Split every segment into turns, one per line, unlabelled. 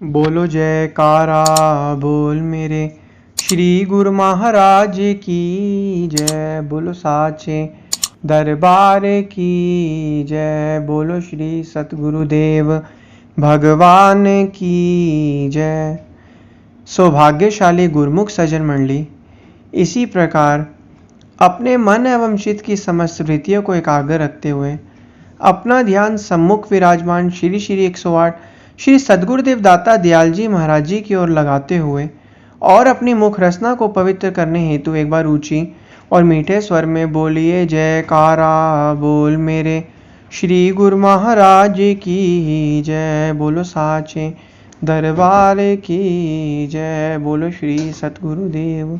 बोलो जयकारा बोल मेरे श्री गुरु महाराज की जय। बोलो साचे दरबार की जय। बोलो श्री सतगुरुदेव भगवान की जय। सौभाग्यशाली गुरुमुख सज्जन मंडली, इसी प्रकार अपने मन एवं चित्त की समस्त वृत्तियों को एकाग्र रखते हुए अपना ध्यान सम्मुख विराजमान श्री श्री 108 श्री सद्गुरुदेव दाता दयाल जी महाराज जी की ओर लगाते हुए और अपनी मुख रसना को पवित्र करने हेतु एक बार ऊंची और मीठे स्वर में बोलिए जयकारा बोल मेरे श्री गुरु महाराज की जय। बोलो साचे दरबार की जय। बोलो श्री सतगुरुदेव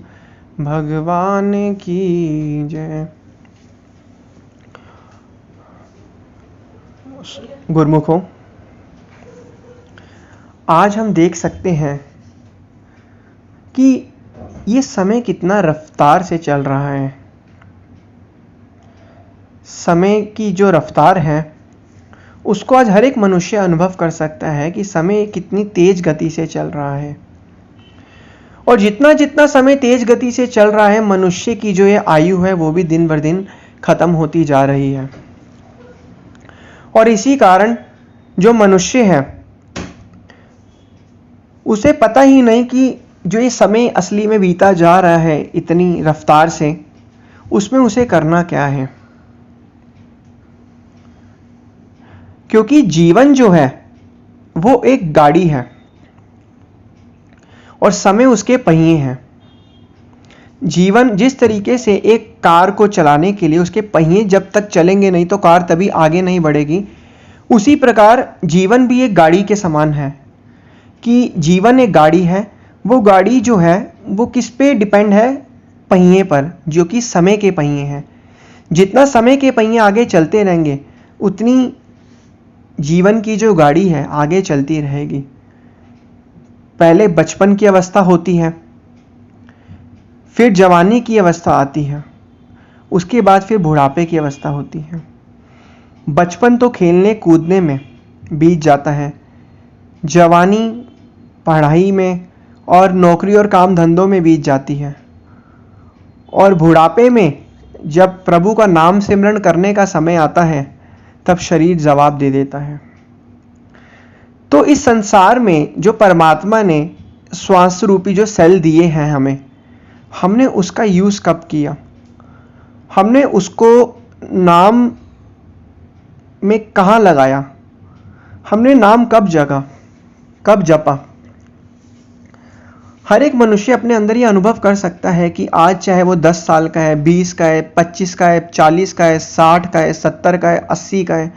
भगवान की जय। गुरुमुखों, आज हम देख सकते हैं कि ये समय कितना रफ्तार से चल रहा है। समय की जो रफ्तार है उसको आज हर एक मनुष्य अनुभव कर सकता है कि समय कितनी तेज गति से चल रहा है। और जितना जितना समय तेज गति से चल रहा है, मनुष्य की जो ये आयु है वो भी दिन बर दिन खत्म होती जा रही है। और इसी कारण जो मनुष्य है उसे पता ही नहीं कि जो ये समय असली में बीता जा रहा है इतनी रफ्तार से, उसमें उसे करना क्या है। क्योंकि जीवन जो है वो एक गाड़ी है और समय उसके पहिए हैं। जीवन जिस तरीके से एक कार को चलाने के लिए उसके पहिए जब तक चलेंगे नहीं तो कार तभी आगे नहीं बढ़ेगी, उसी प्रकार जीवन भी एक गाड़ी के समान है कि जीवन एक गाड़ी है। वो गाड़ी जो है वो किस पे डिपेंड है? पहिए पर, जो कि समय के पहिए हैं। जितना समय के पहिए आगे चलते रहेंगे उतनी जीवन की जो गाड़ी है आगे चलती रहेगी। पहले बचपन की अवस्था होती है, फिर जवानी की अवस्था आती है, उसके बाद फिर बुढ़ापे की अवस्था होती है। बचपन तो खेलने कूदने में बीत जाता है, जवानी पढ़ाई में और नौकरी और काम धंधों में बीत जाती है, और बुढ़ापे में जब प्रभु का नाम सिमरन करने का समय आता है तब शरीर जवाब दे देता है। तो इस संसार में जो परमात्मा ने श्वास रूपी जो सेल दिए हैं हमें, हमने उसका यूज़ कब किया? हमने उसको नाम में कहाँ लगाया? हमने नाम कब जपा? हर एक मनुष्य अपने अंदर ये अनुभव कर सकता है कि आज चाहे वो 10 साल का है, 20 का है, 25 का है, 40 का है, 60 का है, 70 का है, 80 का है,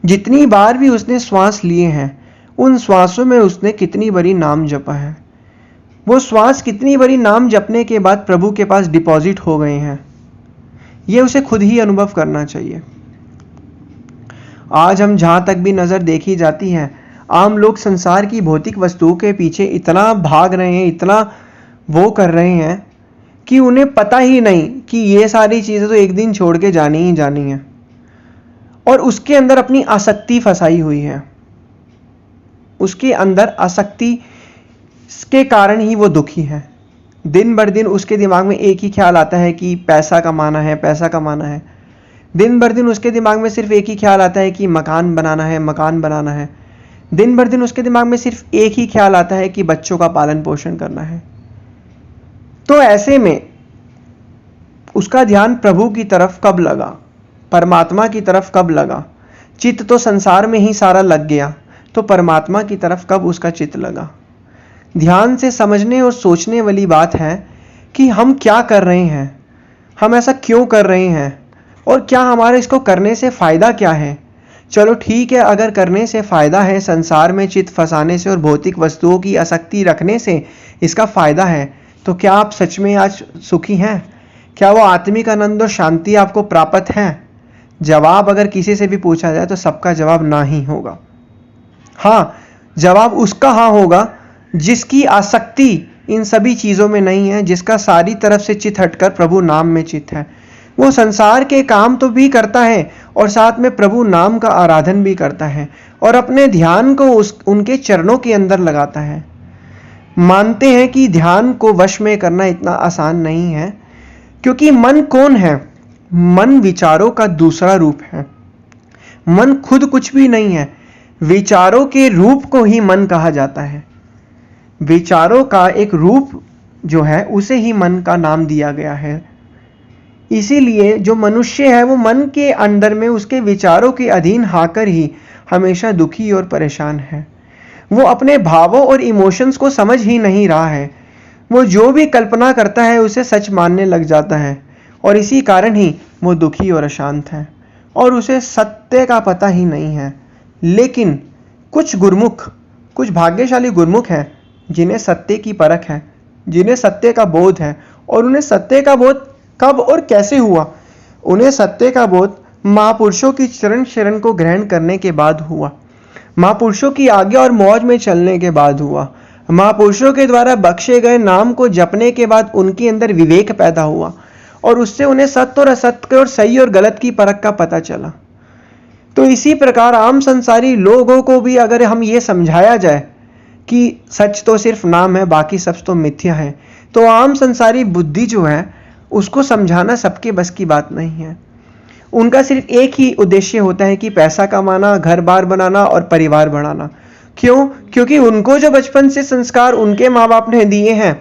जितनी बार भी उसने श्वास लिए हैं उन श्वासों में उसने कितनी बड़ी नाम जपा है। वो श्वास कितनी बड़ी नाम जपने के बाद प्रभु के पास डिपॉजिट हो गए हैं, ये उसे खुद ही अनुभव करना चाहिए। आज हम जहाँ तक भी नज़र देखी जाती है, आम लोग संसार की भौतिक वस्तुओं के पीछे इतना भाग रहे हैं, इतना वो कर रहे हैं कि उन्हें पता ही नहीं कि ये सारी चीज़ें तो एक दिन छोड़ के जानी ही जानी है, और उसके अंदर अपनी आसक्ति फंसाई हुई है। उसके अंदर आसक्ति के कारण ही वो दुखी है। दिन भर दिन उसके दिमाग में एक ही ख्याल आता है कि पैसा कमाना है, पैसा कमाना है। दिन भर दिन उसके दिमाग में सिर्फ एक ही ख्याल आता है कि मकान बनाना है, मकान बनाना है। दिन भर दिन उसके दिमाग में सिर्फ एक ही ख्याल आता है कि बच्चों का पालन पोषण करना है। तो ऐसे में उसका ध्यान प्रभु की तरफ कब लगा? परमात्मा की तरफ कब लगा? चित्त तो संसार में ही सारा लग गया, तो परमात्मा की तरफ कब उसका चित्त लगा? ध्यान से समझने और सोचने वाली बात है कि हम क्या कर रहे हैं, हम ऐसा क्यों कर रहे हैं, और क्या हमारे इसको करने से फ़ायदा क्या है। चलो ठीक है, अगर करने से फ़ायदा है, संसार में चित्त फंसाने से और भौतिक वस्तुओं की आसक्ति रखने से इसका फ़ायदा है, तो क्या आप सच में आज सुखी हैं? क्या वो आत्मिक आनंद और शांति आपको प्राप्त है? जवाब अगर किसी से भी पूछा जाए तो सबका जवाब ना ही होगा। हाँ, जवाब उसका हाँ होगा जिसकी आसक्ति इन सभी चीज़ों में नहीं है, जिसका सारी तरफ से चित्त हटकर प्रभु नाम में चित्त है, वो संसार के काम तो भी करता है और साथ में प्रभु नाम का आराधन भी करता है और अपने ध्यान को उनके चरणों के अंदर लगाता है। मानते हैं कि ध्यान को वश में करना इतना आसान नहीं है, क्योंकि मन कौन है? मन विचारों का दूसरा रूप है। मन खुद कुछ भी नहीं है, विचारों के रूप को ही मन कहा जाता है। विचारों का एक रूप जो है उसे ही मन का नाम दिया गया है। इसीलिए जो मनुष्य है वो मन के अंदर में उसके विचारों के अधीन आकर ही हमेशा दुखी और परेशान है। वो अपने भावों और इमोशंस को समझ ही नहीं रहा है। वो जो भी कल्पना करता है उसे सच मानने लग जाता है और इसी कारण ही वो दुखी और अशांत है और उसे सत्य का पता ही नहीं है। लेकिन कुछ गुरमुख, कुछ भाग्यशाली गुरमुख हैं जिन्हें सत्य की परख है, जिन्हें सत्य का बोध है। और उन्हें सत्य का बोध कब और कैसे हुआ? उन्हें सत्य का बोध महापुरुषों की चरण शरण को ग्रहण करने के बाद हुआ, महापुरुषों की आज्ञा और मौज में चलने के बाद हुआ, महापुरुषों के द्वारा बख्शे गए नाम को जपने के बाद उनके अंदर विवेक पैदा हुआ और उससे उन्हें सत्य और असत्य और सही और गलत की परख का पता चला। तो इसी प्रकार आम संसारी लोगों को भी अगर हम ये समझाया जाए कि सच तो सिर्फ नाम है, बाकी सब तो मिथ्या है, तो आम संसारी बुद्धि जो है उसको समझाना सबके बस की बात नहीं है। उनका सिर्फ एक ही उद्देश्य होता है कि पैसा कमाना, घर बार बनाना और परिवार बढ़ाना। क्यों? क्योंकि उनको जो बचपन से संस्कार उनके माँ बाप ने दिए हैं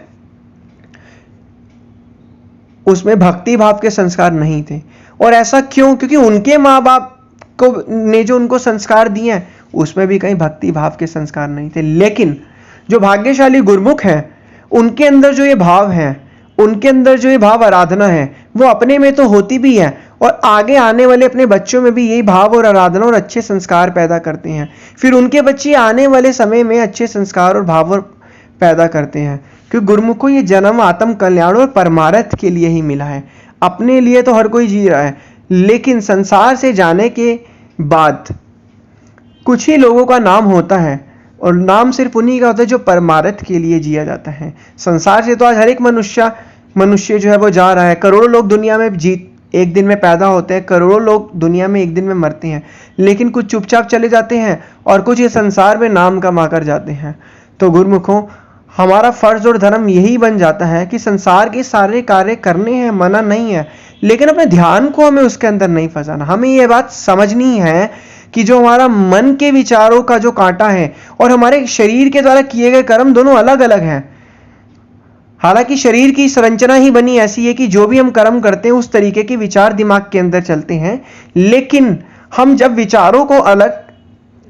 उसमें भक्ति भाव के संस्कार नहीं थे। और ऐसा क्यों? क्योंकि उनके माँ बाप को ने जो उनको संस्कार दिए हैं उसमें भी कहीं भक्ति भाव के संस्कार नहीं थे। लेकिन जो भाग्यशाली गुरमुख हैं उनके अंदर जो ये भाव है, उनके अंदर जो ये भाव आराधना है वो अपने में तो होती भी है और आगे आने वाले अपने बच्चों में भी यही भाव और आराधना और अच्छे संस्कार पैदा करते हैं। फिर उनके बच्चे आने वाले समय में अच्छे संस्कार और भाव पैदा करते हैं। क्योंकि गुरुमुख को ये जन्म आत्म कल्याण और परमार्थ के लिए ही मिला है। अपने लिए तो हर कोई जी रहा है, लेकिन संसार से जाने के बाद कुछ ही लोगों का नाम होता है और नाम सिर्फ उन्हीं का होता है जो परमार्थ के लिए जिया जाता है। संसार से तो आज हर एक मनुष्य जो है वो जा रहा है। करोड़ों लोग दुनिया में एक दिन में पैदा होते हैं, करोड़ों लोग दुनिया में एक दिन में मरते हैं, लेकिन कुछ चुपचाप चले जाते हैं और कुछ ये संसार में नाम कमा कर जाते हैं। तो गुरुमुखों, हमारा फर्ज और धर्म यही बन जाता है कि संसार के सारे कार्य करने हैं, मना नहीं है, लेकिन अपने ध्यान को हमें उसके अंदर नहीं फंसाना। हमें यह बात समझनी है कि जो हमारा मन के विचारों का जो कांटा है और हमारे शरीर के द्वारा किए गए कर्म दोनों अलग अलग हैं। हालांकि शरीर की संरचना ही बनी ऐसी है कि जो भी हम कर्म करते हैं उस तरीके के विचार दिमाग के अंदर चलते हैं, लेकिन हम जब विचारों को अलग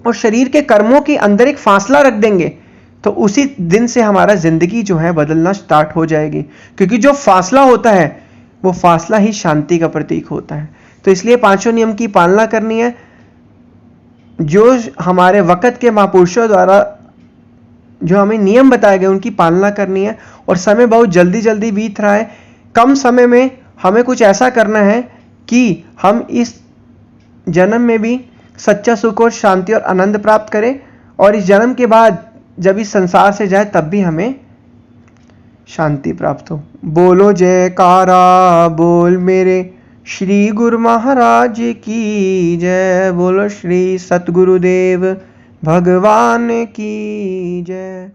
और शरीर के कर्मों के अंदर एक फासला रख देंगे तो उसी दिन से हमारा जिंदगी जो है बदलना स्टार्ट हो जाएगी। क्योंकि जो फासला होता है वो फासला ही शांति का प्रतीक होता है। तो इसलिए पांचों नियम की पालना करनी है, जो हमारे वक्त के महापुरुषों द्वारा जो हमें नियम बताए गए उनकी पालना करनी है। और समय बहुत जल्दी जल्दी बीत रहा है, कम समय में हमें कुछ ऐसा करना है कि हम इस जन्म में भी सच्चा सुख और शांति और आनंद प्राप्त करें और इस जन्म के बाद जब इस संसार से जाए तब भी हमें शांति प्राप्त हो। बोलो जयकारा बोल मेरे श्री गुरु महाराज की जय। बोलो श्री सतगुरुदेव भगवान की जय।